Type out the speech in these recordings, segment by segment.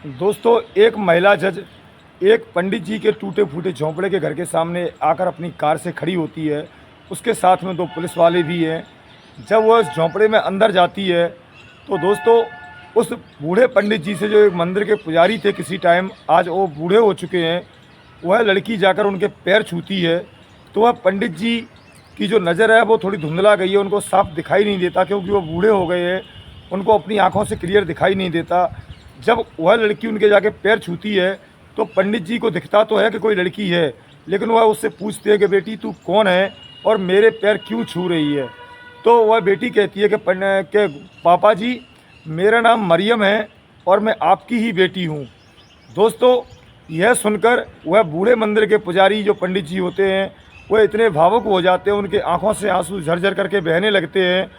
दोस्तों, एक महिला जज एक पंडित जी के टूटे फूटे झोंपड़े के घर के सामने आकर अपनी कार से खड़ी होती है। उसके साथ में दो पुलिस वाले भी हैं। जब वह उस झोंपड़े में अंदर जाती है तो दोस्तों, उस बूढ़े पंडित जी से, जो एक मंदिर के पुजारी थे किसी टाइम, आज वो बूढ़े हो चुके हैं, वह लड़की जाकर उनके पैर छूती है। तो वह पंडित जी की जो नज़र है वो थोड़ी धुंधला गई है, उनको साफ दिखाई नहीं देता क्योंकि वो बूढ़े हो गए हैं, उनको अपनी आँखों से क्लियर दिखाई नहीं देता। जब वह लड़की उनके जाके पैर छूती है तो पंडित जी को दिखता तो है कि कोई लड़की है, लेकिन वह उससे पूछते हैं कि बेटी तू कौन है और मेरे पैर क्यों छू रही है। तो वह बेटी कहती है कि पापा जी, मेरा नाम मरियम है और मैं आपकी ही बेटी हूँ। दोस्तों, यह सुनकर वह बूढ़े मंदिर के पुजारी, जो पंडित जी होते हैं, वह इतने भावुक हो जाते हैं, उनके आंखों से आंसू झरझर करके बहने लगते हैं।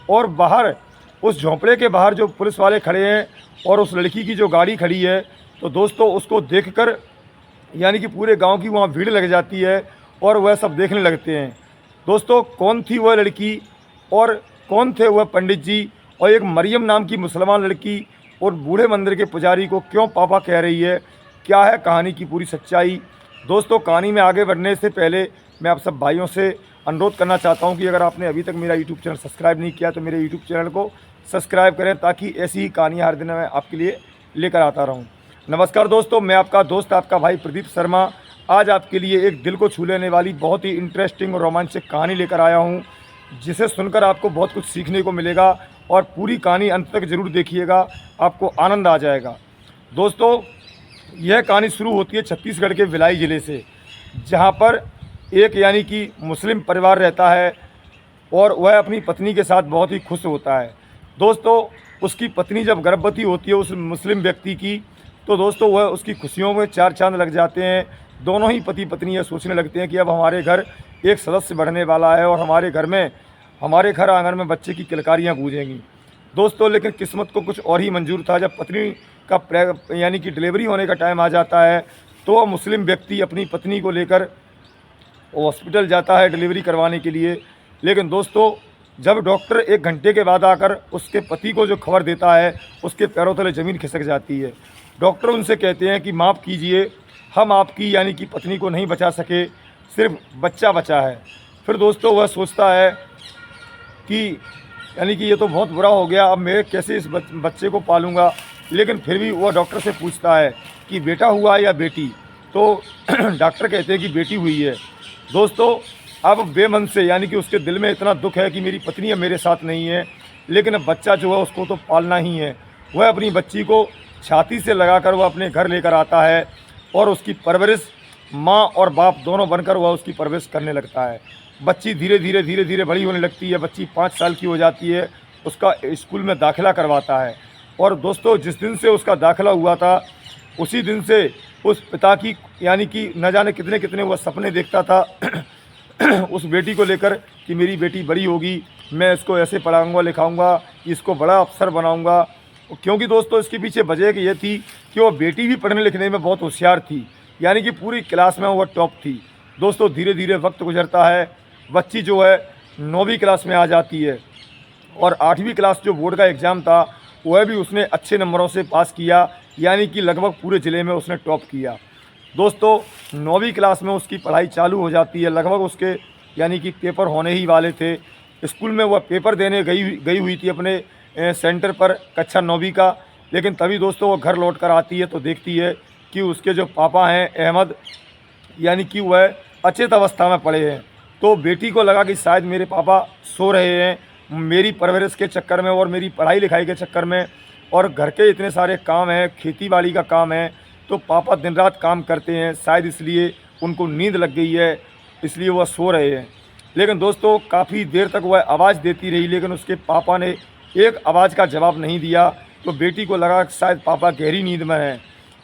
और बाहर, उस झोंपड़े के बाहर जो पुलिस वाले खड़े हैं और उस लड़की की जो गाड़ी खड़ी है, तो दोस्तों उसको देखकर यानी कि पूरे गांव की वहाँ भीड़ लग जाती है और वह सब देखने लगते हैं। दोस्तों, कौन थी वह लड़की और कौन थे वह पंडित जी, और एक मरियम नाम की मुसलमान लड़की और बूढ़े मंदिर के पुजारी को क्यों पापा कह रही है, क्या है कहानी की पूरी सच्चाई। दोस्तों, कहानी में आगे बढ़ने से पहले मैं आप सब भाइयों से अनुरोध करना चाहता हूं कि अगर आपने अभी तक मेरा यूट्यूब चैनल सब्सक्राइब नहीं किया तो मेरे यूट्यूब चैनल को सब्सक्राइब करें, ताकि ऐसी ही कहानियाँ हर दिन मैं आपके लिए लेकर आता रहूं। नमस्कार दोस्तों, मैं आपका दोस्त, आपका भाई प्रदीप शर्मा आज आपके लिए एक दिल को छू लेने वाली बहुत ही इंटरेस्टिंग और रोमांचक कहानी लेकर आया हूं, जिसे सुनकर आपको बहुत कुछ सीखने को मिलेगा और पूरी कहानी अंत तक ज़रूर देखिएगा, आपको आनंद आ जाएगा। दोस्तों, यह कहानी शुरू होती है छत्तीसगढ़ के भिलाई ज़िले से, जहां पर एक यानी कि मुस्लिम परिवार रहता है और वह अपनी पत्नी के साथ बहुत ही खुश होता है। दोस्तों, उसकी पत्नी जब गर्भवती होती है उस मुस्लिम व्यक्ति की, तो दोस्तों वह उसकी खुशियों में चार चांद लग जाते हैं। दोनों ही पति पत्नी यह सोचने लगते हैं कि अब हमारे घर एक सदस्य बढ़ने वाला है और हमारे घर आंगन में बच्चे की किलकारियाँ गूंजेंगी। दोस्तों, लेकिन किस्मत को कुछ और ही मंजूर था। जब पत्नी का यानी कि डिलीवरी होने का टाइम आ जाता है, तो वह मुस्लिम व्यक्ति अपनी पत्नी को लेकर हॉस्पिटल जाता है डिलीवरी करवाने के लिए। लेकिन दोस्तों, जब डॉक्टर 1 घंटे के बाद आकर उसके पति को जो खबर देता है, उसके पैरों तले ज़मीन खिसक जाती है। डॉक्टर उनसे कहते हैं कि माफ़ कीजिए, हम आपकी यानी कि पत्नी को नहीं बचा सके, सिर्फ बच्चा बचा है। फिर दोस्तों, वह सोचता है कि यानी कि ये तो बहुत बुरा हो गया, अब मैं कैसे इस बच्चे को पालूंगा। लेकिन फिर भी वह डॉक्टर से पूछता है कि बेटा हुआ या बेटी, तो डॉक्टर कहते हैं कि बेटी हुई है। दोस्तों, अब बेमन से यानी कि उसके दिल में इतना दुख है कि मेरी पत्नी अब मेरे साथ नहीं है, लेकिन अब बच्चा जो है उसको तो पालना ही है। वह अपनी बच्ची को छाती से लगाकर वह अपने घर लेकर आता है और उसकी परवरिश माँ और बाप दोनों बनकर वह उसकी परवरिश करने लगता है। बच्ची धीरे धीरे बड़ी होने लगती है। बच्ची 5 साल की हो जाती है। उसका स्कूल में दाखिला करवाता है और दोस्तों, जिस दिन से उसका दाखिला हुआ था, उसी दिन से उस पिता की यानी कि न जाने कितने कितने वह सपने देखता था उस बेटी को लेकर कि मेरी बेटी बड़ी होगी, मैं इसको ऐसे पढ़ाऊँगा लिखाऊँगा, इसको बड़ा अफसर बनाऊँगा। क्योंकि दोस्तों, इसके पीछे वजह ये थी कि वह बेटी भी पढ़ने लिखने में बहुत होशियार थी, यानी कि पूरी क्लास में वह टॉप थी। दोस्तों, धीरे धीरे वक्त गुजरता है। बच्ची जो है 9वीं क्लास में आ जाती है और 8वीं क्लास जो बोर्ड का एग्ज़ाम था, वह भी उसने अच्छे नंबरों से पास किया, यानी कि लगभग पूरे ज़िले में उसने टॉप किया। दोस्तों, 9वीं क्लास में उसकी पढ़ाई चालू हो जाती है। लगभग उसके यानी कि पेपर होने ही वाले थे। स्कूल में वह पेपर देने गई हुई थी अपने सेंटर पर, कक्षा 9वीं का। लेकिन तभी दोस्तों, वो घर लौट कर आती है तो देखती है कि उसके जो पापा हैं अहमद, यानी कि वह अचेत अवस्था में पड़े हैं। तो बेटी को लगा कि शायद मेरे पापा सो रहे हैं, मेरी परवरिश के चक्कर में और मेरी पढ़ाई लिखाई के चक्कर में, और घर के इतने सारे काम हैं, खेती बाड़ी का काम है, तो पापा दिन रात काम करते हैं, शायद इसलिए उनको नींद लग गई है, इसलिए वह सो रहे हैं। लेकिन दोस्तों, काफ़ी देर तक वह आवाज़ देती रही, लेकिन उसके पापा ने एक आवाज़ का जवाब नहीं दिया। तो बेटी को लगा कि शायद पापा गहरी नींद में हैं,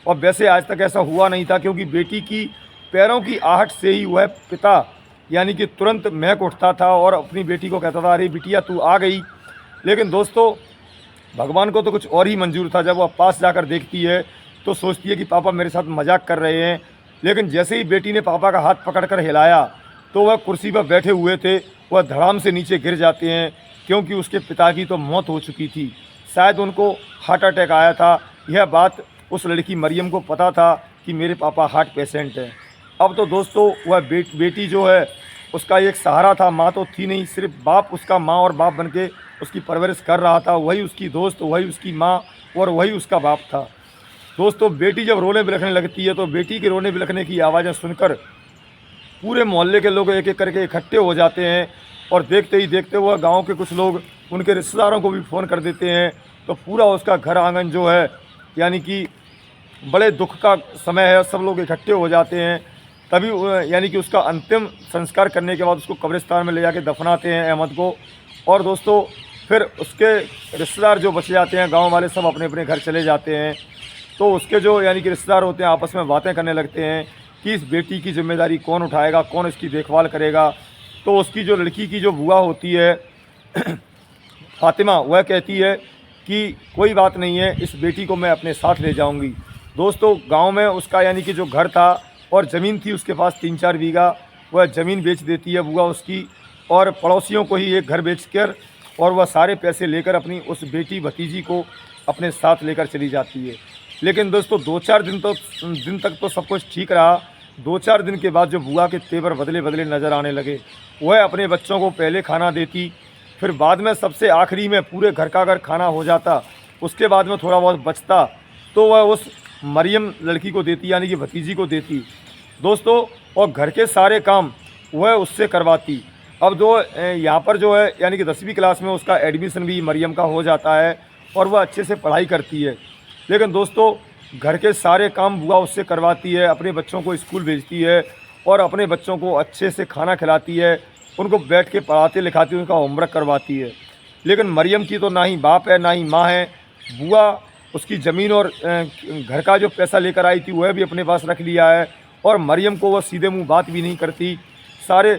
और वैसे आज तक ऐसा हुआ नहीं था, क्योंकि बेटी की पैरों की आहट से ही वह पिता यानी कि तुरंत महक उठता था और अपनी बेटी को कहता था, अरे बिटिया तू आ गई। लेकिन दोस्तों, भगवान को तो कुछ और ही मंजूर था। जब वह पास जाकर देखती है तो सोचती है कि पापा मेरे साथ मजाक कर रहे हैं। लेकिन जैसे ही बेटी ने पापा का हाथ पकड़कर हिलाया, तो वह कुर्सी पर बैठे हुए थे, वह धड़ाम से नीचे गिर जाते हैं, क्योंकि उसके पिता की तो मौत हो चुकी थी। शायद उनको हार्ट अटैक आया था। यह बात उस लड़की मरियम को पता था कि मेरे पापा हार्ट पेशेंट हैं। अब तो दोस्तों वह बेटी जो है उसका एक सहारा था, माँ तो थी नहीं, सिर्फ बाप उसका माँ और बाप बन के उसकी परवरिश कर रहा था। वही उसकी दोस्त, वही उसकी माँ और वही उसका बाप था। दोस्तों बेटी जब रोने बिलखने लगती है तो बेटी के रोने बिलखने की आवाज़ें सुनकर पूरे मोहल्ले के लोग एक एक करके इकट्ठे हो जाते हैं और देखते ही देखते हुए गांव के कुछ लोग उनके रिश्तेदारों को भी फ़ोन कर देते हैं। तो पूरा उसका घर आंगन जो है यानी कि बड़े दुख का समय है, सब लोग इकट्ठे हो जाते हैं। तभी यानी कि उसका अंतिम संस्कार करने के बाद उसको कब्रिस्तान में ले जाके दफनाते हैं अहमद को। और दोस्तों फिर उसके रिश्तेदार जो बचे जाते हैं, गांव वाले सब अपने अपने घर चले जाते हैं। तो उसके जो यानी कि रिश्तेदार होते हैं आपस में बातें करने लगते हैं कि इस बेटी की जिम्मेदारी कौन उठाएगा, कौन इसकी देखभाल करेगा। तो उसकी जो लड़की की जो बुआ होती है फातिमा, वह कहती है कि कोई बात नहीं है, इस बेटी को मैं अपने साथ ले जाऊंगी। दोस्तों गांव में उसका यानी कि जो घर था और ज़मीन थी उसके पास 3-4 बीघा, वह ज़मीन बेच देती है बुआ उसकी, और पड़ोसियों को ही एक घर बेचकर और वह सारे पैसे लेकर अपनी उस बेटी भतीजी को अपने साथ लेकर चली जाती है। लेकिन दोस्तों 2-4 दिन तक तो सब कुछ ठीक रहा। 2-4 दिन के बाद जो बुआ के तेवर बदले बदले नज़र आने लगे। वह अपने बच्चों को पहले खाना देती, फिर बाद में सबसे आखिरी में पूरे घर का अगर खाना हो जाता, उसके बाद में थोड़ा बहुत बचता तो वह उस मरियम लड़की को देती, यानी कि भतीजी को देती दोस्तों। और घर के सारे काम वह उससे करवाती। अब जो यहाँ पर जो है यानी कि 10वीं क्लास में उसका एडमिशन भी मरियम का हो जाता है और वह अच्छे से पढ़ाई करती है। लेकिन दोस्तों घर के सारे काम बुआ उससे करवाती है, अपने बच्चों को स्कूल भेजती है और अपने बच्चों को अच्छे से खाना खिलाती है, उनको बैठ के पढ़ाते लिखाती है, उनका होमवर्क करवाती है। लेकिन मरियम की तो ना ही बाप है ना ही माँ है। बुआ उसकी ज़मीन और घर का जो पैसा लेकर आई थी वह भी अपने पास रख लिया है और मरियम को वह सीधे मुँह बात भी नहीं करती, सारे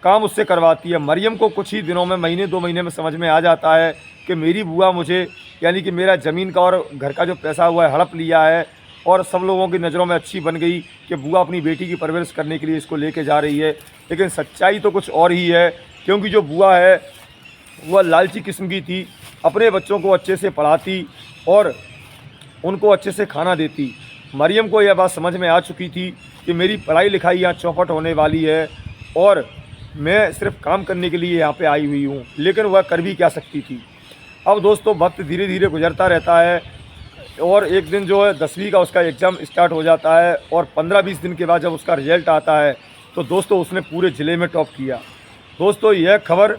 काम उससे करवाती है। मरियम को कुछ ही दिनों में, महीने 2 महीने में समझ में आ जाता है कि मेरी बुआ मुझे यानी कि मेरा ज़मीन का और घर का जो पैसा हुआ है हड़प लिया है और सब लोगों की नज़रों में अच्छी बन गई कि बुआ अपनी बेटी की परवरिश करने के लिए इसको लेके जा रही है। लेकिन सच्चाई तो कुछ और ही है, क्योंकि जो बुआ है वह लालची किस्म की थी। अपने बच्चों को अच्छे से पढ़ाती और उनको अच्छे से खाना देती। मरियम को यह बात समझ में आ चुकी थी कि मेरी पढ़ाई लिखाई यहाँ चौपट होने वाली है और मैं सिर्फ काम करने के लिए यहाँ पे आई हुई हूँ, लेकिन वह कर भी क्या सकती थी। अब दोस्तों वक्त धीरे धीरे गुजरता रहता है और एक दिन जो है 10वीं का उसका एग्ज़ाम स्टार्ट हो जाता है और 15-20 दिन के बाद जब उसका रिजल्ट आता है तो दोस्तों उसने पूरे ज़िले में टॉप किया। दोस्तों यह खबर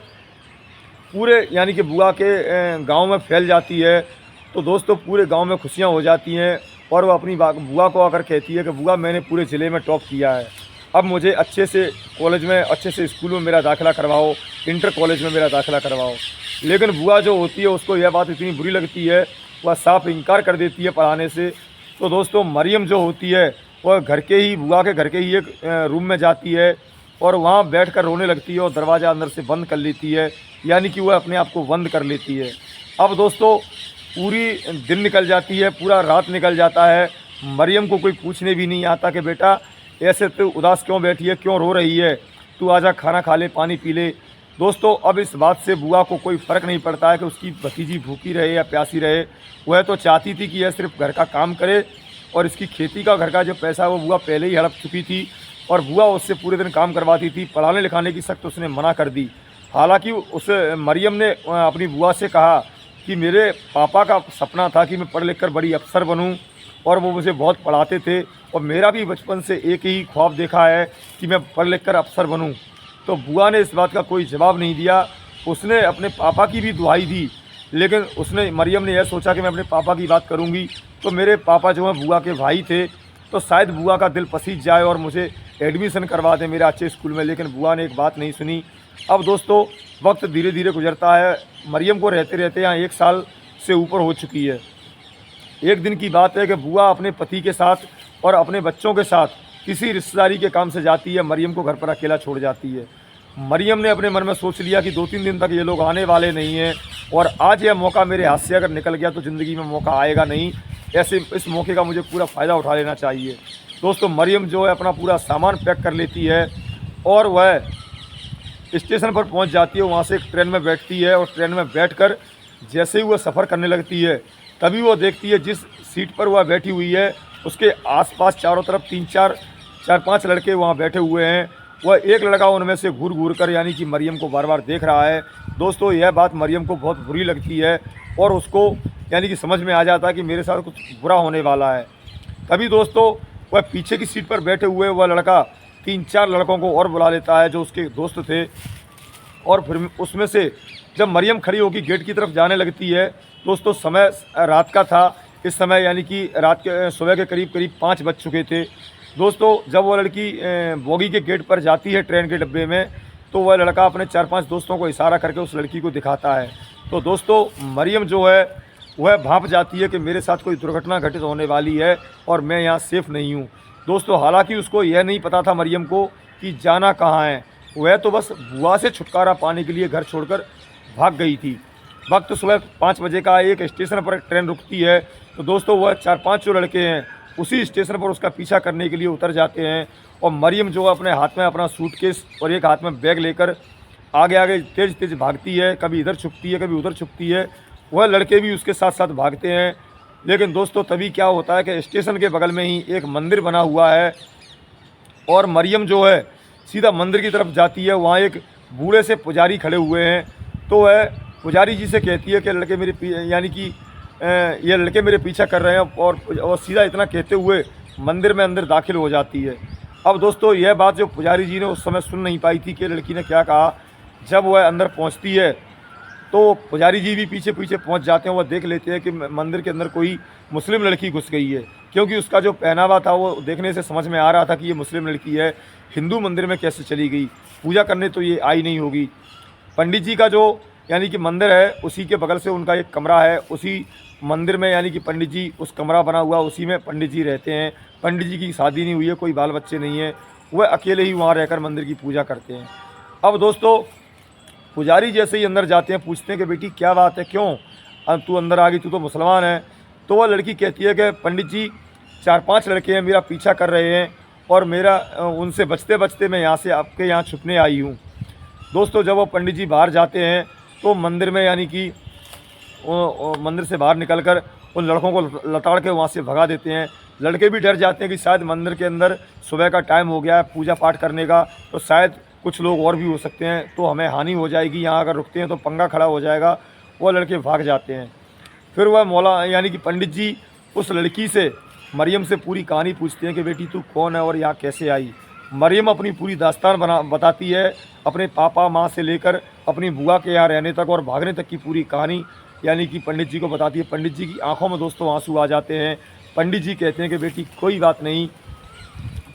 पूरे यानी कि बुआ के गांव में फैल जाती है। तो दोस्तों पूरे गांव में खुशियां हो जाती हैं और वह अपनी बुआ को आकर कहती है कि बुआ मैंने पूरे ज़िले में टॉप किया है, अब मुझे अच्छे से कॉलेज में, अच्छे से स्कूल में मेरा दाखिला करवाओ, इंटर कॉलेज में मेरा दाखिला करवाओ। लेकिन बुआ जो होती है उसको यह बात इतनी बुरी लगती है, वह साफ इनकार कर देती है पढ़ाने से। तो दोस्तों मरियम जो होती है वह बुआ के घर के ही एक रूम में जाती है और वहाँ बैठकर रोने लगती है और दरवाज़ा अंदर से बंद कर लेती है, यानी कि वह अपने आप को बंद कर लेती है। अब दोस्तों पूरी दिन निकल जाती है, पूरा रात निकल जाता है। मरियम को कोई पूछने भी नहीं आता कि बेटा ऐसे तो उदास क्यों बैठी है, क्यों रो रही है, तू आजा खाना खा ले, पानी पी ले। दोस्तों अब इस बात से बुआ को कोई फ़र्क नहीं पड़ता है कि उसकी भतीजी भूखी रहे या प्यासी रहे। वह तो चाहती थी कि यह सिर्फ घर का काम करे और इसकी खेती का घर का जो पैसा है वो बुआ पहले ही हड़प चुकी थी और बुआ उससे पूरे दिन काम करवाती थी। पढ़ाने लिखाने की सख्त उसने मना कर दी। हालांकि उस मरियम ने अपनी बुआ से कहा कि मेरे पापा का सपना था कि मैं पढ़ लिख कर बड़ी अफसर बनूं और वो मुझे बहुत पढ़ाते थे और मेरा भी बचपन से एक ही ख्वाब देखा है कि मैं पढ़ लिख कर अफसर बनूं। तो बुआ ने इस बात का कोई जवाब नहीं दिया। उसने अपने पापा की भी दुहाई दी, लेकिन मरियम ने यह सोचा कि मैं अपने पापा की बात करूंगी तो मेरे पापा जो हैं बुआ के भाई थे, तो शायद बुआ का दिल पसीज जाए और मुझे एडमिशन करवा दें मेरे अच्छे स्कूल में। लेकिन बुआ ने एक बात नहीं सुनी। अब दोस्तों वक्त धीरे धीरे गुजरता है। मरियम को रहते रहते यहाँ 1 साल से ऊपर हो चुकी है। एक दिन की बात है कि बुआ अपने पति के साथ और अपने बच्चों के साथ किसी रिश्तेदारी के काम से जाती है, मरियम को घर पर अकेला छोड़ जाती है। मरियम ने अपने मन में सोच लिया कि 2-3 दिन तक ये लोग आने वाले नहीं हैं और आज यह मौका मेरे हाथ से अगर निकल गया तो ज़िंदगी में मौका आएगा नहीं। ऐसे इस मौके का मुझे पूरा फ़ायदा उठा लेना चाहिए। दोस्तों मरियम जो है अपना पूरा सामान पैक कर लेती है और वह स्टेशन पर पहुंच जाती है। वहां से एक ट्रेन में बैठती है और ट्रेन में बैठकर जैसे ही वह सफ़र करने लगती है तभी वो देखती है जिस सीट पर वह बैठी हुई है उसके आसपास चारों तरफ 4-5 लड़के वहाँ बैठे हुए हैं। वह एक लड़का उनमें से घूर घूर कर यानी कि मरियम को बार बार देख रहा है। दोस्तों यह बात मरियम को बहुत बुरी लगती है और उसको यानी कि समझ में आ जाता है कि मेरे साथ कुछ बुरा होने वाला है। तभी दोस्तों वह पीछे की सीट पर बैठे हुए वह लड़का 3-4 लड़कों को और बुला लेता है जो उसके दोस्त थे, और फिर उसमें से जब मरियम खड़ी होकर गेट की तरफ जाने लगती है, दोस्तों समय रात का था। इस समय यानी कि रात के सुबह के करीब 5 बज चुके थे। दोस्तों जब वो लड़की बोगी के गेट पर जाती है ट्रेन के डब्बे में, तो वह लड़का अपने 4-5 दोस्तों को इशारा करके उस लड़की को दिखाता है। तो दोस्तों मरियम जो है वह भांप जाती है कि मेरे साथ कोई दुर्घटना घटित होने वाली है और मैं यहाँ सेफ़ नहीं हूँ। दोस्तों हालांकि उसको यह नहीं पता था मरियम को कि जाना कहाँ है। वह तो बस बुआ से छुटकारा पाने के लिए घर छोड़कर भाग गई थी। वक्त सुबह 5 बजे का, एक स्टेशन पर ट्रेन रुकती है। तो दोस्तों वह 4-5 जो लड़के हैं उसी स्टेशन पर उसका पीछा करने के लिए उतर जाते हैं, और मरियम जो अपने हाथ में अपना सूटकेस और एक हाथ में बैग लेकर आगे आगे तेज़ तेज़ भागती है। कभी इधर छुपती है, कभी उधर छुपती है। वह लड़के भी उसके साथ साथ भागते हैं। लेकिन दोस्तों तभी क्या होता है कि स्टेशन के बगल में ही एक मंदिर बना हुआ है, और मरियम जो है सीधा मंदिर की तरफ जाती है। वहाँ एक बूढ़े से पुजारी खड़े हुए हैं। तो वह पुजारी जी से कहती है कि लड़के मेरे यानी कि ये लड़के मेरे पीछा कर रहे हैं, और सीधा इतना कहते हुए मंदिर में अंदर दाखिल हो जाती है। अब दोस्तों यह बात जो पुजारी जी ने उस समय सुन नहीं पाई थी कि लड़की ने क्या कहा। जब वह अंदर पहुंचती है तो पुजारी जी भी पीछे पीछे पहुंच जाते हैं। वह देख लेते हैं कि मंदिर के अंदर कोई मुस्लिम लड़की घुस गई है, क्योंकि उसका जो पहनावा था वो देखने से समझ में आ रहा था कि ये मुस्लिम लड़की है। हिंदू मंदिर में कैसे चली गई, पूजा करने तो ये आई नहीं होगी। पंडित जी का जो यानी कि मंदिर है उसी के बगल से उनका एक कमरा है। उसी मंदिर में यानी कि पंडित जी उस कमरा बना हुआ उसी में पंडित जी रहते हैं। पंडित जी की शादी नहीं हुई है, कोई बाल बच्चे नहीं है, वह अकेले ही वहाँ रहकर मंदिर की पूजा करते हैं। अब दोस्तों पुजारी जैसे ही अंदर जाते हैं पूछते हैं कि बेटी क्या बात है, क्यों अब तू अंदर आ गई, तू तो मुसलमान है। तो वह लड़की कहती है कि पंडित जी 4-5 लड़के हैं मेरा पीछा कर रहे हैं, और मेरा उनसे बचते बचते मैं यहाँ से आपके यहाँ छुपने आई हूँ। दोस्तों जब वो पंडित जी बाहर जाते हैं तो मंदिर में यानी कि मंदिर से बाहर निकलकर उन लड़कों को लताड़ के वहाँ से भगा देते हैं। लड़के भी डर जाते हैं कि शायद मंदिर के अंदर सुबह का टाइम हो गया है पूजा पाठ करने का, तो शायद कुछ लोग और भी हो सकते हैं, तो हमें हानि हो जाएगी, यहाँ अगर रुकते हैं तो पंगा खड़ा हो जाएगा। वो लड़के भाग जाते हैं। फिर वह मौला यानी कि पंडित जी उस लड़की से मरियम से पूरी कहानी पूछते हैं कि बेटी तू कौन है और यहाँ कैसे आई। मरियम अपनी पूरी दास्तान बताती है, अपने पापा माँ से लेकर अपनी बुआ के यहाँ रहने तक और भागने तक की पूरी कहानी यानी कि पंडित जी को बताती है। पंडित जी की आंखों में दोस्तों आंसू आ जाते हैं। पंडित जी कहते हैं कि बेटी कोई बात नहीं,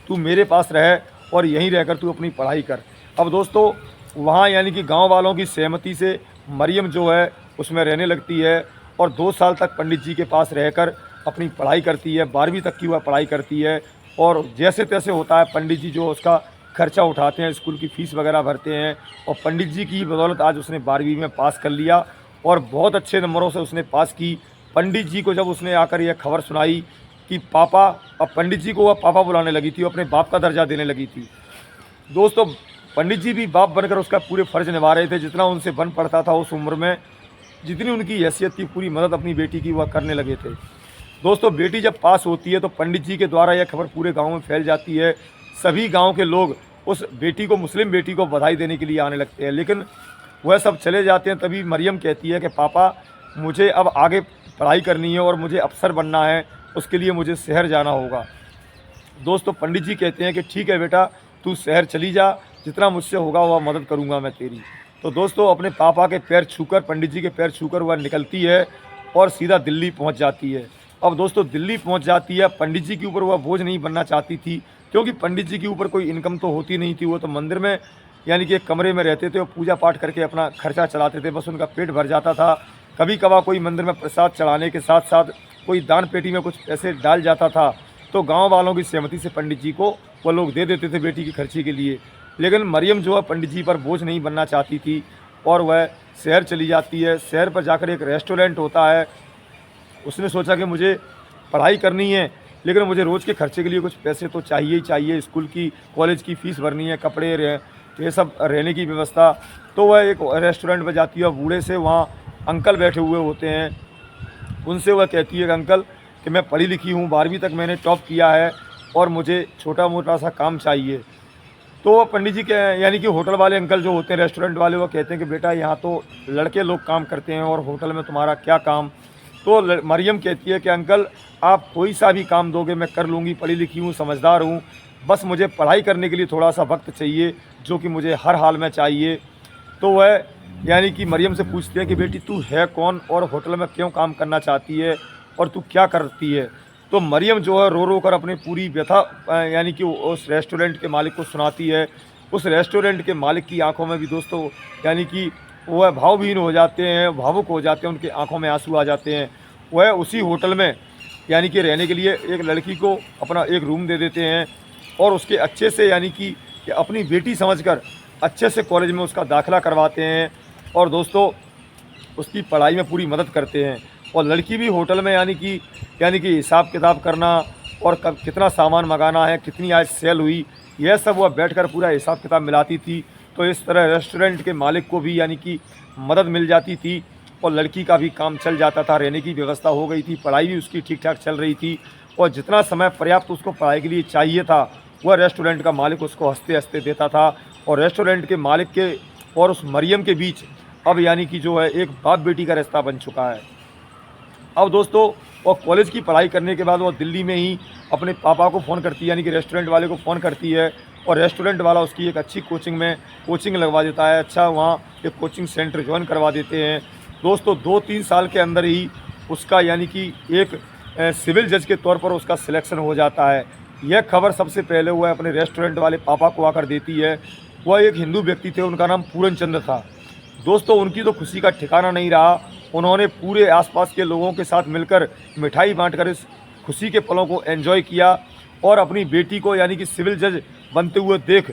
तू मेरे पास रह और यहीं रहकर तू अपनी पढ़ाई कर। अब दोस्तों वहाँ यानी कि गांव वालों की सहमति से मरियम जो है उसमें रहने लगती है, और 2 साल तक पंडित जी के पास रहकर अपनी पढ़ाई करती है। 12वीं तक की वह पढ़ाई करती है, और जैसे तैसे होता है पंडित जी जो उसका खर्चा उठाते हैं, स्कूल की फ़ीस वगैरह भरते हैं, और पंडित जी की बदौलत आज उसने 12वीं में पास कर लिया और बहुत अच्छे नंबरों से उसने पास की। पंडित जी को जब उसने आकर यह खबर सुनाई कि पापा, अब पंडित जी को वह पापा बुलाने लगी थी, अपने बाप का दर्जा देने लगी थी। दोस्तों पंडित जी भी बाप बनकर उसका पूरे फ़र्ज़ निभा रहे थे। जितना उनसे बन पड़ता था उस उम्र में, जितनी उनकी हैसियत थी, पूरी मदद अपनी बेटी की वह करने लगे थे। दोस्तों बेटी जब पास होती है तो पंडित जी के द्वारा यह खबर पूरे गांव में फैल जाती है। सभी गांव के लोग उस बेटी को, मुस्लिम बेटी को बधाई देने के लिए आने लगते हैं, लेकिन वह सब चले जाते हैं। तभी मरियम कहती है कि पापा मुझे अब आगे पढ़ाई करनी है और मुझे अफसर बनना है, उसके लिए मुझे शहर जाना होगा। दोस्तों पंडित जी कहते हैं कि ठीक है बेटा, तू शहर चली जा, जितना मुझसे होगा वह मदद करूंगा मैं तेरी। तो दोस्तों अपने पापा के पैर छूकर, पंडित जी के पैर छूकर वह निकलती है और सीधा दिल्ली पहुंच जाती है। अब दोस्तों दिल्ली पहुंच जाती है। पंडित जी के ऊपर वह बोझ नहीं बनना चाहती थी, क्योंकि पंडित जी के ऊपर कोई इनकम तो होती नहीं थी। वो तो मंदिर में यानी कि एक कमरे में रहते थे और पूजा पाठ करके अपना खर्चा चलाते थे, बस उनका पेट भर जाता था। कभी कभार कोई मंदिर में प्रसाद चढ़ाने के साथ साथ कोई दान पेटी में कुछ पैसे डाल जाता था, तो गाँव वालों की सहमति से पंडित जी को वो लोग दे देते थे बेटी की खर्ची के लिए। लेकिन मरियम जो है पंडित जी पर बोझ नहीं बनना चाहती थी और वह शहर चली जाती है। शहर पर जाकर एक रेस्टोरेंट होता है, उसने सोचा कि मुझे पढ़ाई करनी है, लेकिन मुझे रोज़ के खर्चे के लिए कुछ पैसे तो चाहिए ही चाहिए, स्कूल की कॉलेज की फ़ीस भरनी है, कपड़े ये सब रहने की व्यवस्था। तो वह एक रेस्टोरेंट पर जाती है, बूढ़े से वहाँ अंकल बैठे हुए होते हैं, उनसे वह कहती है कि अंकल कि मैं पढ़ी लिखी हूँ, 12वीं तक मैंने टॉप किया है और मुझे छोटा मोटा सा काम चाहिए। तो वो पंडित जी के यानी कि होटल वाले अंकल जो होते हैं, रेस्टोरेंट वाले, वो कहते हैं कि बेटा यहाँ तो लड़के लोग काम करते हैं और होटल में तुम्हारा क्या काम। तो मरियम कहती है कि अंकल आप कोई सा भी काम दोगे मैं कर लूँगी, पढ़ी लिखी हूँ, समझदार हूँ, बस मुझे पढ़ाई करने के लिए थोड़ा सा वक्त चाहिए जो कि मुझे हर हाल में चाहिए। तो वह यानी कि मरियम से पूछती है कि बेटी तू है कौन और होटल में क्यों काम करना चाहती है और तू क्या करती है। तो मरियम जो है रो रो कर अपनी पूरी व्यथा यानी कि उस रेस्टोरेंट के मालिक को सुनाती है। उस रेस्टोरेंट के मालिक की आंखों में भी दोस्तों यानी कि वह भावहीन हो जाते हैं, भावुक हो जाते हैं, उनकी आंखों में आंसू आ जाते हैं। वह उसी होटल में यानी कि रहने के लिए एक लड़की को अपना एक रूम दे देते हैं और उसके अच्छे से यानी कि अपनी बेटी समझकर अच्छे से कॉलेज में उसका दाखिला करवाते हैं और दोस्तों उसकी पढ़ाई में पूरी मदद करते हैं। और लड़की भी होटल में यानी कि हिसाब किताब करना और कब कितना सामान मंगाना है, कितनी आज सेल हुई, यह सब वह बैठकर पूरा हिसाब किताब मिलाती थी। तो इस तरह रेस्टोरेंट के मालिक को भी यानी कि मदद मिल जाती थी और लड़की का भी काम चल जाता था, रहने की व्यवस्था हो गई थी, पढ़ाई भी उसकी ठीक ठाक चल रही थी और जितना समय पर्याप्त उसको पढ़ाई के लिए चाहिए था वह रेस्टोरेंट का मालिक उसको हंसते हंसते देता था। और रेस्टोरेंट के मालिक के और उस मरियम के बीच अब यानी कि जो है एक बाप बेटी का रिश्ता बन चुका है। अब दोस्तों वो कॉलेज की पढ़ाई करने के बाद वो दिल्ली में ही अपने पापा को फ़ोन करती है, यानी कि रेस्टोरेंट वाले को फ़ोन करती है और रेस्टोरेंट वाला उसकी एक अच्छी कोचिंग लगवा देता है। अच्छा वहाँ एक कोचिंग सेंटर ज्वाइन करवा देते हैं। दोस्तों 2-3 साल के अंदर ही उसका यानी कि एक सिविल जज के तौर पर उसका सिलेक्शन हो जाता है। यह खबर सबसे पहले वह अपने रेस्टोरेंट वाले पापा को आकर देती है। वह एक हिंदू व्यक्ति थे, उनका नाम पूरन चंद्र था। दोस्तों उनकी तो खुशी का ठिकाना नहीं रहा। उन्होंने पूरे आसपास के लोगों के साथ मिलकर मिठाई बांटकर इस खुशी के पलों को एंजॉय किया और अपनी बेटी को यानी कि सिविल जज बनते हुए देख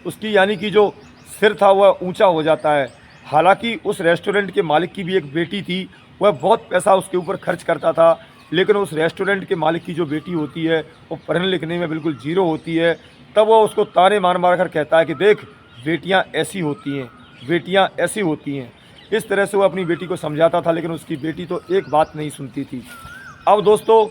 उसकी यानी कि जो सिर था वह ऊंचा हो जाता है। हालांकि उस रेस्टोरेंट के मालिक की भी एक बेटी थी, वह बहुत पैसा उसके ऊपर खर्च करता था, लेकिन उस रेस्टोरेंट के मालिक की जो बेटी होती है वो पढ़ने लिखने में बिल्कुल जीरो होती है। तब वह उसको ताने मार मार कर कहता है कि देख बेटियां ऐसी होती हैं, बेटियां ऐसी होती हैं। इस तरह से वो अपनी बेटी को समझाता था, लेकिन उसकी बेटी तो एक बात नहीं सुनती थी। अब दोस्तों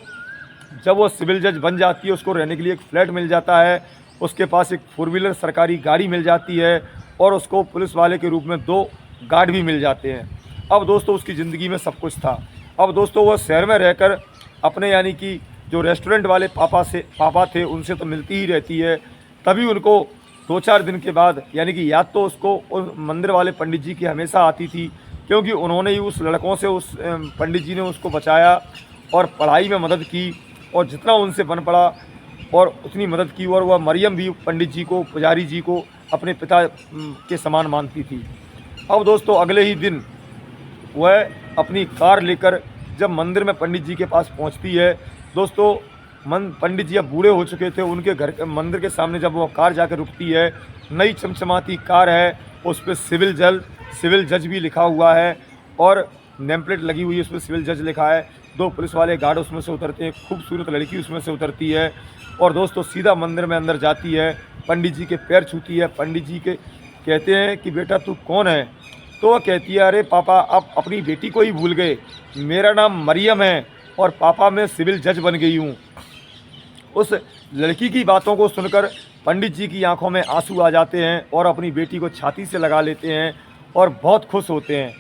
जब वो सिविल जज बन जाती है उसको रहने के लिए एक फ्लैट मिल जाता है, उसके पास एक 4 व्हीलर सरकारी गाड़ी मिल जाती है और उसको पुलिस वाले के रूप में 2 गार्ड भी मिल जाते हैं। अब दोस्तों उसकी ज़िंदगी में सब कुछ था। अब दोस्तों वह शहर में रहकर अपने यानी कि जो रेस्टोरेंट वाले पापा थे उनसे तो मिलती ही रहती है। तभी उनको 2-4 दिन के बाद यानी कि याद तो उसको उस मंदिर वाले पंडित जी की हमेशा आती थी, क्योंकि उन्होंने ही उस लड़कों से उस पंडित जी ने उसको बचाया और पढ़ाई में मदद की और जितना उनसे बन पड़ा और उतनी मदद की। और वह मरियम भी पंडित जी को, पुजारी जी को अपने पिता के समान मानती थी। अब दोस्तों अगले ही दिन वह अपनी कार लेकर जब मंदिर में पंडित जी के पास पहुंचती है, दोस्तों पंडित जी अब बूढ़े हो चुके थे, उनके घर मंदिर के सामने जब वो कार जाकर रुकती है, नई चमचमाती कार है, उस पर सिविल जज भी लिखा हुआ है और नेम प्लेट लगी हुई है, उस पर सिविल जज लिखा है। 2 पुलिस वाले गार्ड उसमें से उतरते हैं, खूबसूरत लड़की उसमें से उतरती है और दोस्तों सीधा मंदिर में अंदर जाती है, पंडित जी के पैर छूती है। पंडित जी के कहते हैं कि बेटा तू कौन है? तो वह कहती है अरे पापा आप अपनी बेटी को ही भूल गए, मेरा नाम मरियम है और पापा मैं सिविल जज बन गई हूँ। उस लड़की की बातों को सुनकर पंडित जी की आंखों में आंसू आ जाते हैं और अपनी बेटी को छाती से लगा लेते हैं और बहुत खुश होते हैं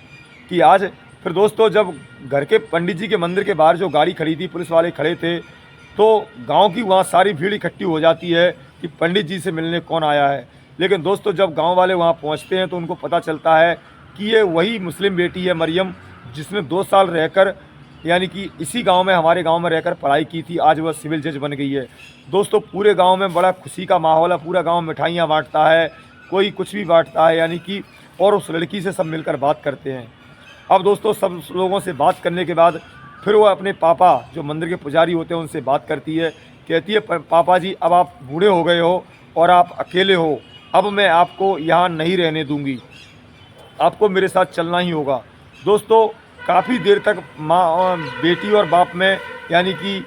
कि आज। फिर दोस्तों जब घर के पंडित जी के मंदिर के बाहर जो गाड़ी खड़ी थी, पुलिस वाले खड़े थे, तो गांव की वहाँ सारी भीड़ इकट्ठी हो जाती है कि पंडित जी से मिलने कौन आया है। लेकिन दोस्तों जब गांव वाले वहाँ पहुँचते हैं तो उनको पता चलता है कि ये वही मुस्लिम बेटी है मरियम, जिसने 2 साल रहकर यानी कि इसी गांव में, हमारे गांव में रहकर पढ़ाई की थी, आज वह सिविल जज बन गई है। दोस्तों पूरे गांव में बड़ा खुशी का माहौल है, पूरा गांव मिठाइयाँ बांटता है, कोई कुछ भी बांटता है यानी कि, और उस लड़की से सब मिलकर बात करते हैं। अब दोस्तों सब लोगों से बात करने के बाद फिर वह अपने पापा जो मंदिर के पुजारी होते हैं उनसे बात करती है, कहती है पापा जी अब आप बूढ़े हो गए हो और आप अकेले हो, अब मैं आपको यहाँ नहीं रहने दूँगी, आपको मेरे साथ चलना ही होगा। दोस्तों काफ़ी देर तक माँ, बेटी और बाप में यानी कि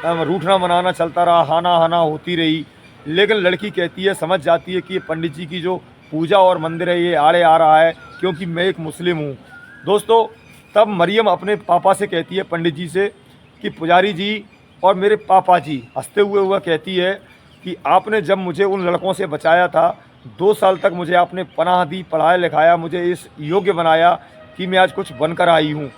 रूठना मनाना चलता रहा, हाना होती रही। लेकिन लड़की कहती है, समझ जाती है कि ये पंडित जी की जो पूजा और मंदिर है ये आड़े आ रहा है, क्योंकि मैं एक मुस्लिम हूँ। दोस्तों तब मरियम अपने पापा से कहती है, पंडित जी से, कि पुजारी जी और मेरे पापा जी, हँसते हुए वह कहती है कि आपने जब मुझे उन लड़कों से बचाया था, 2 साल तक मुझे आपने पनाह दी, पढ़ाया-लिखाया, मुझे इस योग्य बनाया कि मैं आज कुछ बनकर आई हूँ।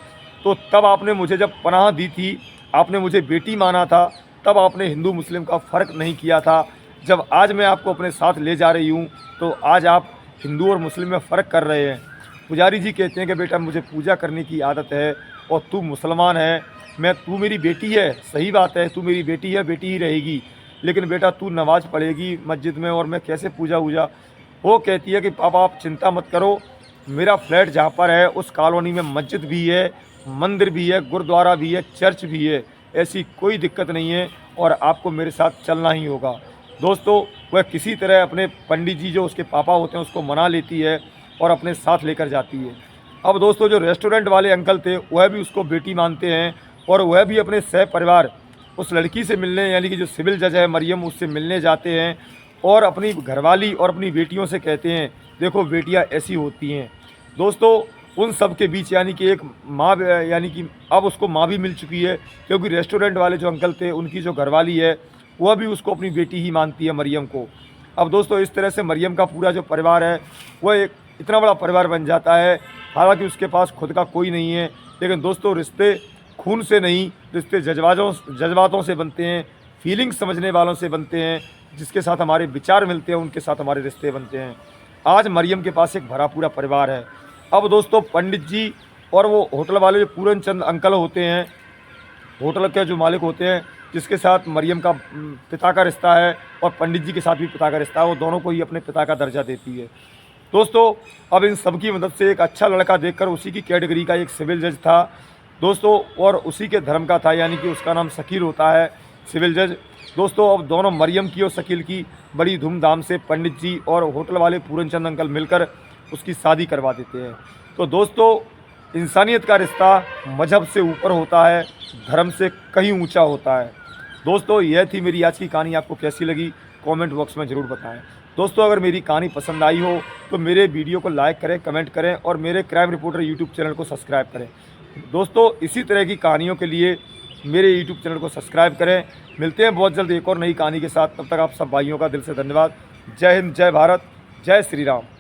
तो तब आपने मुझे जब पनाह दी थी, आपने मुझे बेटी माना था, तब आपने हिंदू मुस्लिम का फ़र्क नहीं किया था। जब आज मैं आपको अपने साथ ले जा रही हूँ, तो आज आप हिंदू और मुस्लिम में फ़र्क कर रहे हैं। पुजारी जी कहते हैं कि बेटा मुझे पूजा करने की आदत है और तू मुसलमान है, तू मेरी बेटी है, सही बात है, तू मेरी बेटी है, बेटी ही रहेगी। लेकिन बेटा तू नमाज़ पढ़ेगी मस्जिद में और मैं कैसे पूजा-वूजा। वो कहती है कि पापा आप चिंता मत करो, मेरा फ्लैट जहाँ पर है उस कॉलोनी में मस्जिद भी है, मंदिर भी है, गुरुद्वारा भी है, चर्च भी है, ऐसी कोई दिक्कत नहीं है और आपको मेरे साथ चलना ही होगा। दोस्तों, वह किसी तरह अपने पंडित जी जो उसके पापा होते हैं उसको मना लेती है और अपने साथ लेकर जाती है। अब दोस्तों, जो रेस्टोरेंट वाले अंकल थे वह भी उसको बेटी मानते हैं और वह भी अपने सह परिवार उस लड़की से मिलने, यानी कि जो सिविल जज है मरियम, उससे मिलने जाते हैं और अपनी घरवाली और अपनी बेटियों से कहते हैं देखो बेटियां ऐसी होती हैं। दोस्तों, उन सब के बीच यानी कि एक माँ, यानी कि अब उसको माँ भी मिल चुकी है, क्योंकि रेस्टोरेंट वाले जो अंकल थे उनकी जो घरवाली है वह भी उसको अपनी बेटी ही मानती है, मरियम को। अब दोस्तों, इस तरह से मरियम का पूरा जो परिवार है वह एक इतना बड़ा परिवार बन जाता है। हालांकि उसके पास खुद का कोई नहीं है, लेकिन दोस्तों रिश्ते खून से नहीं, रिश्ते जज्बातों से बनते हैं, फीलिंग्स समझने वालों से बनते हैं, जिसके साथ हमारे विचार मिलते हैं उनके साथ हमारे रिश्ते बनते हैं। आज मरियम के पास एक भरा पूरा परिवार है। अब दोस्तों, पंडित जी और वो होटल वाले जो पूरन चंद अंकल होते हैं, होटल के जो मालिक होते हैं, जिसके साथ मरियम का पिता का रिश्ता है और पंडित जी के साथ भी पिता का रिश्ता है, वो दोनों को ही अपने पिता का दर्जा देती है। दोस्तों, अब इन सब की मदद से एक अच्छा लड़का देखकर, उसी की कैटेगरी का एक सिविल जज था दोस्तों, और उसी के धर्म का था, यानी कि उसका नाम शकील होता है, सिविल जज। दोस्तों, अब दोनों मरियम की और शकील की बड़ी धूमधाम से पंडित जी और होटल वाले पूरनचंद अंकल मिलकर उसकी शादी करवा देते हैं। तो दोस्तों, इंसानियत का रिश्ता मजहब से ऊपर होता है, धर्म से कहीं ऊंचा होता है। दोस्तों, यह थी मेरी आज की कहानी। आपको कैसी लगी कमेंट बॉक्स में ज़रूर बताएं। दोस्तों, अगर मेरी कहानी पसंद आई हो तो मेरे वीडियो को लाइक करें, कमेंट करें और मेरे क्राइम रिपोर्टर यूट्यूब चैनल को सब्सक्राइब करें। दोस्तों, इसी तरह की कहानियों के लिए मेरे यूट्यूब चैनल को सब्सक्राइब करें। मिलते हैं बहुत जल्द एक और नई कहानी के साथ। तब तक आप सब भाइयों का दिल से धन्यवाद। जय हिंद, जय भारत, जय श्री राम।